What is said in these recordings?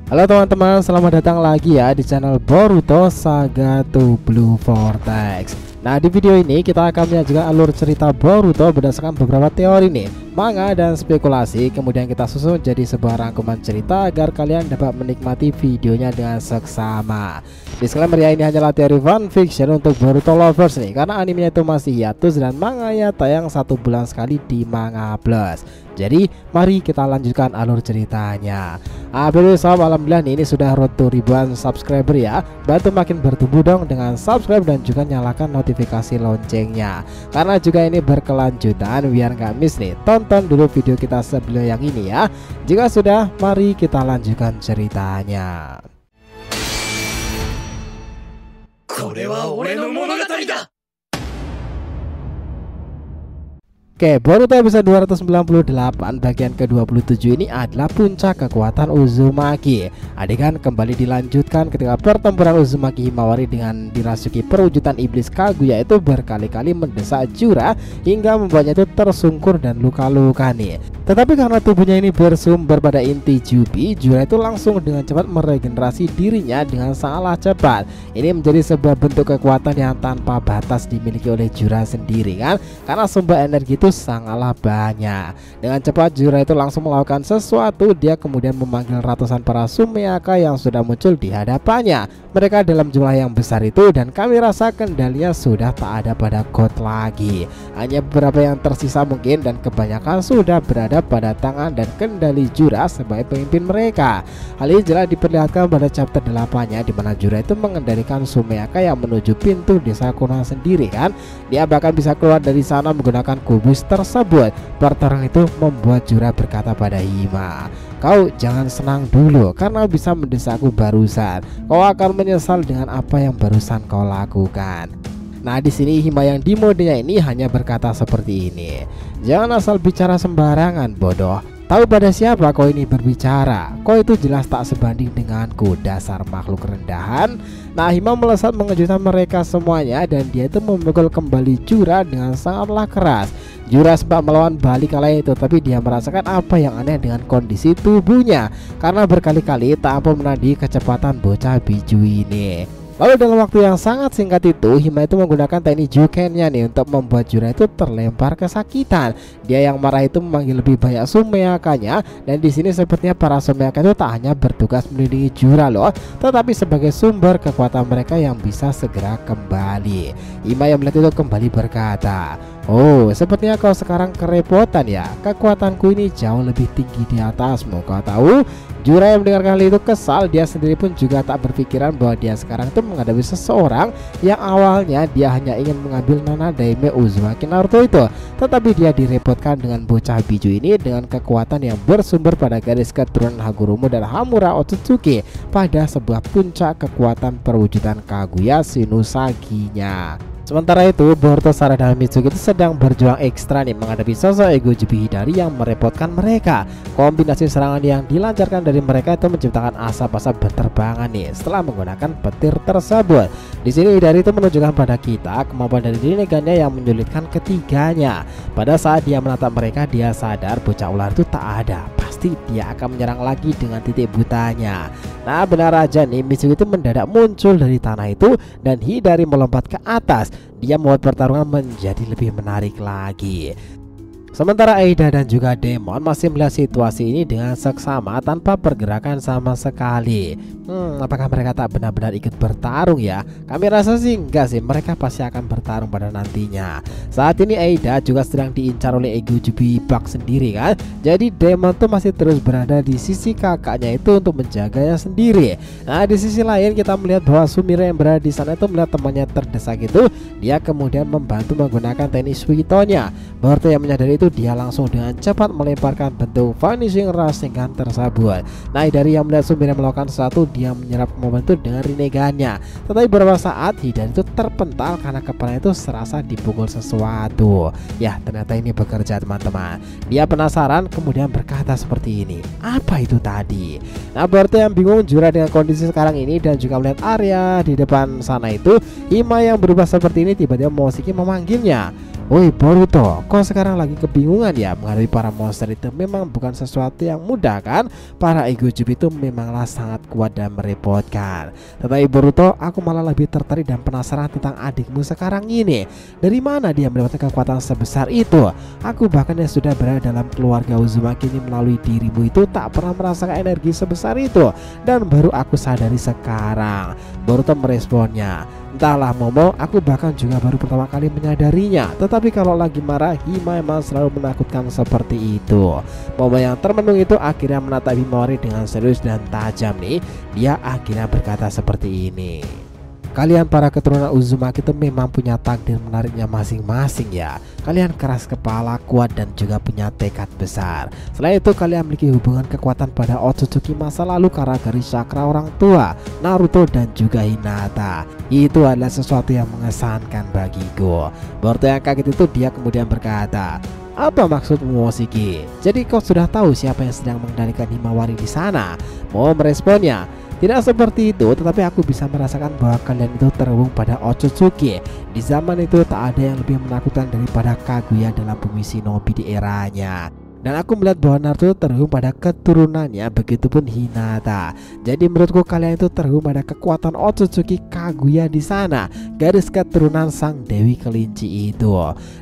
Halo teman-teman, selamat datang lagi ya di channel Boruto Saga to Blue Vortex. Nah, di video ini kita akan menyajikan alur cerita Boruto berdasarkan beberapa teori nih, manga dan spekulasi. Kemudian kita susun jadi sebuah rangkuman cerita agar kalian dapat menikmati videonya dengan seksama. Disclaimer ya, ini hanyalah teori fan fiction untuk Boruto lovers nih, karena animenya itu masih hiatus dan manganya tayang 1 bulan sekali di Manga Plus. Jadi mari kita lanjutkan alur ceritanya. Alhamdulillah nih, ini sudah road to ribuan subscriber ya. Bantu makin bertumbuh dong dengan subscribe dan juga nyalakan notifikasi loncengnya, karena juga ini berkelanjutan biar nggak miss nih. Tonton dulu video kita sebelum yang ini ya. Jika sudah, mari kita lanjutkan ceritanya. Oke, Boruto episode 298 bagian ke-27 ini adalah puncak kekuatan Uzumaki. Adegan kembali dilanjutkan ketika pertempuran Uzumaki Himawari dengan dirasuki perwujudan iblis Kaguya itu berkali-kali mendesak Jura hingga membuatnya itu tersungkur dan luka-luka nih. Tetapi karena tubuhnya ini bersumber pada inti Jubi, Jura itu langsung dengan cepat meregenerasi dirinya dengan sangatlah cepat. Ini menjadi sebuah bentuk kekuatan yang tanpa batas dimiliki oleh Jura sendiri kan, karena sumber energi itu sangatlah banyak. Dengan cepat Jura itu langsung melakukan sesuatu. Dia kemudian memanggil ratusan para Sumeaka yang sudah muncul di hadapannya. Mereka dalam jumlah yang besar itu, dan kami rasa kendalinya sudah tak ada pada God lagi. Hanya beberapa yang tersisa mungkin, dan kebanyakan sudah berada pada tangan dan kendali Jura sebagai pemimpin mereka. Hal ini jelas diperlihatkan pada chapter 8-nya, di mana Jura itu mengendalikan Sumeaka yang menuju pintu desa Konoha sendiri kan. Dia bahkan bisa keluar dari sana menggunakan kubus tersebut. Pertarungan itu membuat Jura berkata pada Hima, "Kau jangan senang dulu karena bisa mendesakku barusan. Kau akan menyesal dengan apa yang barusan kau lakukan." Nah, di sini Hima yang di modenya ini hanya berkata seperti ini, "Jangan asal bicara sembarangan, bodoh. Tahu pada siapa kau ini berbicara? Kau itu jelas tak sebanding denganku, dasar makhluk rendahan." Nah, Hima melesat mengejutkan mereka semuanya, dan dia itu memukul kembali Jura dengan sangatlah keras. Jura sempat melawan balik kala itu, tapi dia merasakan apa yang aneh dengan kondisi tubuhnya, karena berkali-kali tak ampun menandingi kecepatan bocah biju ini. Lalu dalam waktu yang sangat singkat itu, Hima itu menggunakan teknik Juken-nya nih untuk membuat Jura itu terlempar kesakitan. Dia yang marah itu memanggil lebih banyak Sumeakanya, dan di sini sepertinya para Sumeaka itu tak hanya bertugas melindungi Jura loh, tetapi sebagai sumber kekuatan mereka yang bisa segera kembali. Hima yang melihat itu kembali berkata, "Oh, sepertinya kau sekarang kerepotan ya. Kekuatanku ini jauh lebih tinggi di atasmu, kau tahu?" Jura yang mendengarkan hal itu kesal. Dia sendiri pun juga tak berpikiran bahwa dia sekarang itu menghadapi seseorang yang awalnya dia hanya ingin mengambil Nana Daime Uzumaki Naruto itu, tetapi dia direpotkan dengan bocah biju ini dengan kekuatan yang bersumber pada garis keturunan Hagurumo dan Hamura Otsutsuki pada sebuah puncak kekuatan perwujudan Kaguya Shinusagi-nya. Sementara itu, Boruto, Sarah dan Mitsuki itu sedang berjuang ekstra nih menghadapi sosok Ego Jubi Hidari yang merepotkan mereka. Kombinasi serangan yang dilancarkan dari mereka itu menciptakan asap-asap berterbangan nih setelah menggunakan petir tersebut. Di sini Hidari itu menunjukkan pada kita kemampuan dari Rinnegan yang menyulitkan ketiganya. Pada saat dia menatap mereka, dia sadar bocah ular itu tak ada. Pasti dia akan menyerang lagi dengan titik butanya. Nah, benar aja nih, Mitsuki itu mendadak muncul dari tanah itu, dan Hidari melompat ke atas. Dia membuat pertarungan menjadi lebih menarik lagi. Sementara Aida dan juga Demon masih melihat situasi ini dengan seksama tanpa pergerakan sama sekali. Apakah mereka tak benar-benar ikut bertarung ya? Kami rasa sih enggak sih, mereka pasti akan bertarung pada nantinya. Saat ini Aida juga sedang diincar oleh Ego Jubi Bak sendiri kan. Jadi Demon tuh masih terus berada di sisi kakaknya itu untuk menjaganya sendiri. Nah, di sisi lain kita melihat bahwa Sumire yang berada di sana itu melihat temannya terdesak itu. Dia kemudian membantu menggunakan teknik Suitonya. Boruto yang menyadari itu, dia langsung dengan cepat melemparkan bentuk Vanishing Rasengan tersebut. Nah, dari yang melihat Sumire melakukan sesuatu, dia menyerap momen itu dengan Rinnegan-nya. Tetapi beberapa saat Hidari itu terpental karena kepala itu serasa dipukul sesuatu. Ya, ternyata ini bekerja teman-teman. Dia penasaran kemudian berkata seperti ini, "Apa itu tadi?" Nah, Boruto yang bingung Jura dengan kondisi sekarang ini dan juga melihat area di depan sana itu, Hima yang berubah seperti ini tiba-tiba Moshiki memanggilnya. Woi Boruto, kok sekarang lagi kebingungan ya? Menghadapi para monster itu memang bukan sesuatu yang mudah kan? Para ego cube itu memanglah sangat kuat dan merepotkan. Tetapi Boruto, aku malah lebih tertarik dan penasaran tentang adikmu sekarang ini. Dari mana dia mendapatkan kekuatan sebesar itu? Aku bahkan yang sudah berada dalam keluarga Uzumaki ini melalui dirimu itu tak pernah merasakan energi sebesar itu. Dan baru aku sadari sekarang. Boruto meresponnya, entahlah Momo, aku bahkan juga baru pertama kali menyadarinya. Tetapi kalau lagi marah, Hima memang selalu menakutkan seperti itu. Momo yang termenung itu akhirnya menatap Himawari dengan serius dan tajam nih. Dia akhirnya berkata seperti ini. Kalian para keturunan Uzumaki itu memang punya takdir menariknya masing-masing ya. Kalian keras kepala, kuat dan juga punya tekad besar. Selain itu kalian memiliki hubungan kekuatan pada Otsutsuki masa lalu karena garis cakra orang tua, Naruto dan juga Hinata. Itu adalah sesuatu yang mengesankan bagiku. Boruto yang kaget itu dia kemudian berkata, apa maksudmu Momoshiki? Jadi kau sudah tahu siapa yang sedang mengendalikan Himawari di sana? Mau meresponnya, tidak seperti itu, tetapi aku bisa merasakan bahwa kalian itu terhubung pada Otsutsuki. Di zaman itu tak ada yang lebih menakutkan daripada Kaguya dalam bumi shinobi di eranya. Dan aku melihat bahwa Naruto terhubung pada keturunannya, begitupun Hinata. Jadi menurutku kalian itu terhubung pada kekuatan Otsutsuki Kaguya di sana, garis keturunan sang Dewi Kelinci itu.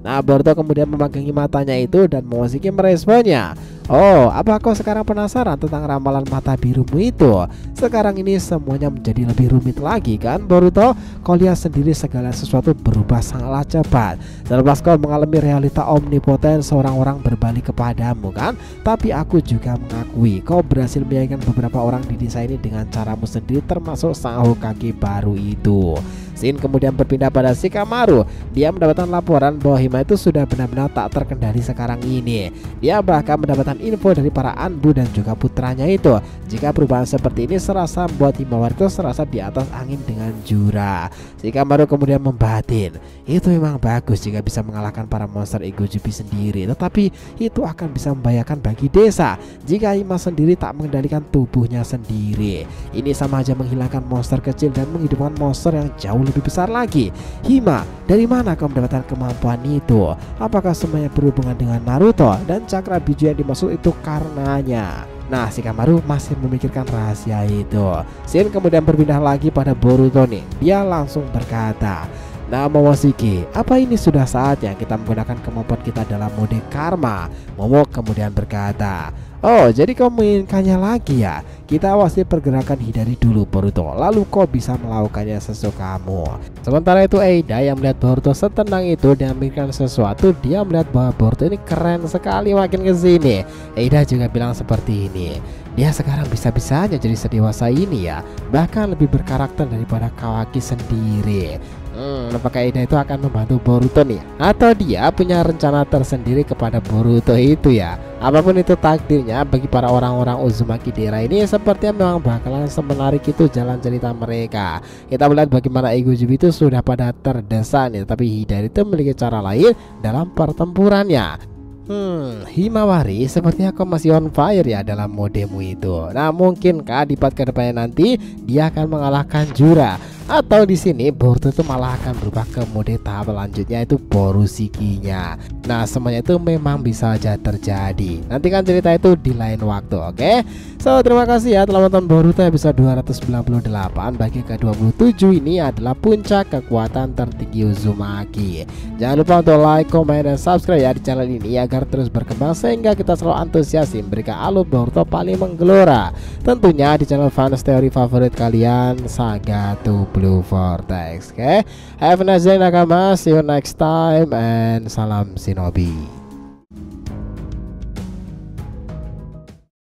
Nah, Boruto kemudian memegangi matanya itu dan Momoshiki meresponnya. Oh, apa kau sekarang penasaran tentang ramalan mata birumu itu? Sekarang ini semuanya menjadi lebih rumit lagi kan Boruto? Kau lihat sendiri segala sesuatu berubah sangatlah cepat. Selepas kau mengalami realita omnipoten, seorang orang berbalik kepadamu kan? Tapi aku juga mengakui kau berhasil meyakinkan beberapa orang di desa ini dengan caramu sendiri, termasuk sang Hokage baru itu. Shin kemudian berpindah pada Shikamaru. Dia mendapatkan laporan bahwa Hima itu sudah benar-benar tak terkendali sekarang ini. Dia bahkan mendapatkan info dari para Anbu dan juga putranya itu. Jika perubahan seperti ini serasa membuat Himawari itu serasa di atas angin dengan jura. Shikamaru kemudian membatin, itu memang bagus jika bisa mengalahkan para monster ego Jubi sendiri, tetapi itu akan bisa membahayakan bagi desa jika Hima sendiri tak mengendalikan tubuhnya sendiri. Ini sama aja menghilangkan monster kecil dan menghidupkan monster yang jauh lebih besar lagi. Hima, dari mana kau mendapatkan kemampuan itu? Apakah semuanya berhubungan dengan Naruto dan cakra biju yang dimaksud itu karenanya? Nah, Shikamaru masih memikirkan rahasia itu. Shin kemudian berpindah lagi pada Boruto nih. Dia langsung berkata, nah Momoshiki, apa ini sudah saatnya kita menggunakan kemampuan kita dalam mode karma? Momo kemudian berkata, oh jadi kau menginginkannya lagi ya? Kita awasi pergerakan Hidari dulu Boruto, lalu kau bisa melakukannya sesukamu. Sementara itu Eida yang melihat Boruto setenang itu dan memikirkan sesuatu, dia melihat bahwa Boruto ini keren sekali makin kesini. Eida juga bilang seperti ini, dia sekarang bisa-bisanya jadi sedewasa ini ya, bahkan lebih berkarakter daripada Kawaki sendiri. Apakah Eida itu akan membantu Boruto nih? Atau dia punya rencana tersendiri kepada Boruto itu ya? Apapun itu takdirnya bagi para orang-orang Uzumaki daerah ini, sepertinya memang bakalan semenarik itu jalan cerita mereka. Kita melihat bagaimana ego Jubi itu sudah pada terdesak nih, tapi Hidari itu memiliki cara lain dalam pertempurannya. Himawari, sepertinya kau masih on fire ya dalam modemu itu. Nah, mungkinkah di part kedepannya nanti dia akan mengalahkan Jura? Atau di sini Boruto itu malah akan berubah ke mode tahap selanjutnya, itu Borushikinya. Nah, semuanya itu memang bisa aja terjadi. Nantikan cerita itu di lain waktu, oke? So, terima kasih ya telah menonton Boruto episode 298. Bagi ke-27 ini adalah puncak kekuatan tertinggi Uzumaki. Jangan lupa untuk like, komen, dan subscribe ya di channel ini agar terus berkembang sehingga kita selalu antusias memberikan alur Boruto paling menggelora. Tentunya di channel fans teori favorit kalian, Saga to Blue Vortex. Oke, have a nice day nakama, see you next time, and salam shinobi.